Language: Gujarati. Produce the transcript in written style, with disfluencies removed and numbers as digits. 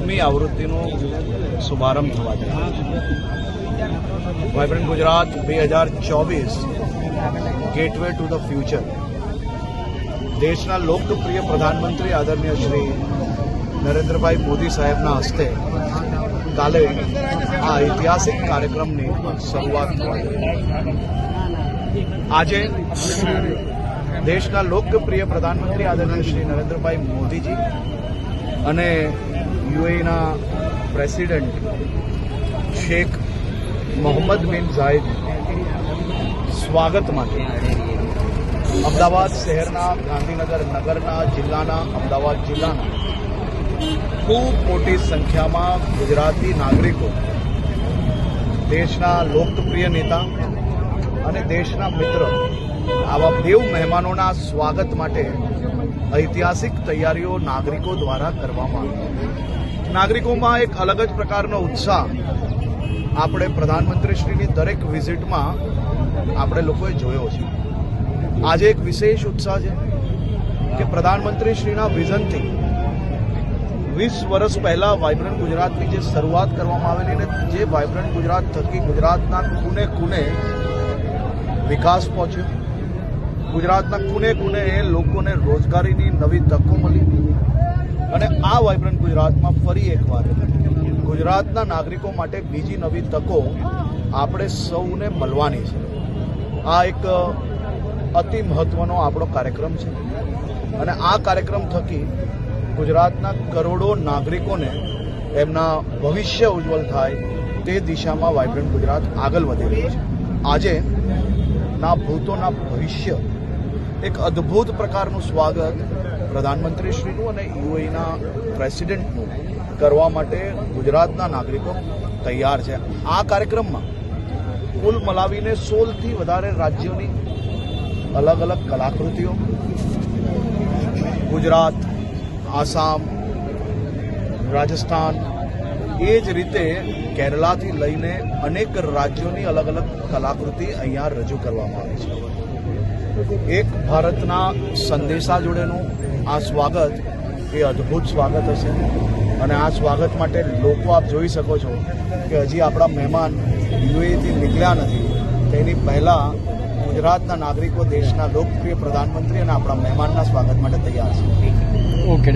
10મી આવૃત્તિનો શુભારંભ થવા જઈ રહ્યો છે. Vibrant Gujarat 2024 gateway to the future દેશના લોકપ્રિય પ્રધાનમંત્રી આદરણીય શ્રી નરેન્દ્રભાઈ મોદી સાહેબના હસ્તે કાલે આ ઐતિહાસિક કાર્યક્રમની શરૂઆત થવા જઈ રહી છે. આજે દેશના લોકપ્રિય પ્રધાનમંત્રી આદરણીય શ્રી નરેન્દ્રભાઈ મોદીજી અને યુએઈના પ્રેસિડેન્ટ શેખ મોહમ્મદ બિન ઝાયદ સ્વાગત માટે અમદાવાદ શહેરના, ગાંધીનગર નગરના, અમદાવાદ જિલ્લાના ખૂબ મોટી સંખ્યામાં ગુજરાતી નાગરિકો, દેશના લોકપ્રિય નેતા અને દેશના મિત્ર આવા બેવ મહેમાનોના સ્વાગત માટે ઐતિહાસિક તૈયારીઓ નાગરિકો દ્વારા કરવામાં આવી. નાગરિકોમાં એક અલગ જ પ્રકારનો ઉત્સાહ આપણે પ્રધાનમંત્રીશ્રીની દરેક વિઝિટમાં આપણે લોકોએ જોયો છે. આજે એક વિશેષ ઉત્સાહ છે કે પ્રધાનમંત્રીશ્રીના વિઝનથી 20 વર્ષ પહેલા વાઇબ્રન્ટ ગુજરાતની જે શરૂઆત કરવામાં આવેલી ને જે વાઇબ્રન્ટ ગુજરાત થકી ગુજરાતના ખૂણે ખૂણે વિકાસ પહોંચ્યો, ગુજરાતના ખૂણે ખૂણે લોકોને રોજગારીની નવી તકો મળી અને આ વાઇબ્રન્ટ ગુજરાતમાં ફરી એકવાર ગુજરાતના નાગરિકો માટે બીજી નવી તકો આપણે સૌને મળવાની છે. આ એક અતિ મહત્વનો આપણો કાર્યક્રમ છે અને આ કાર્યક્રમ થકી ગુજરાતના કરોડો નાગરિકોને એમના ભવિષ્ય ઉજ્જવળ થાય તે દિશામાં વાઇબ્રન્ટ ગુજરાત આગળ વધી રહ્યું છે. આજે ના ભૂતોના ભવિષ્ય એક અદ્ભુત પ્રકારનું સ્વાગત પ્રધાનમંત્રીશ્રીનું અને યુએઈના પ્રેસિડેન્ટનું કરવા માટે ગુજરાતના નાગરિકો તૈયાર છે. આ કાર્યક્રમમાં કુલ મલાવીને 16થી વધારે રાજ્યોની અલગ અલગ કલાકૃતિઓ, ગુજરાત, આસામ, રાજસ્થાન, એ જ રીતે કેરલાથી લઈને અનેક રાજ્યોની અલગ અલગ કલાકૃતિ અહીંયા રજૂ કરવામાં આવી છે. એક ભારતના સંદેશા જોડેનું આ સ્વાગત એ અદ્ભુત સ્વાગત હશે અને આ સ્વાગત માટે લોકો આપ જોઈ શકો છો કે હજી આપણા મહેમાન યુએઈથી નીકળ્યા નથી. તેની પહેલાં ગુજરાતના નાગરિકો દેશના લોકપ્રિય પ્રધાનમંત્રી અને આપણા મહેમાનના સ્વાગત માટે તૈયાર છે. ઓકે.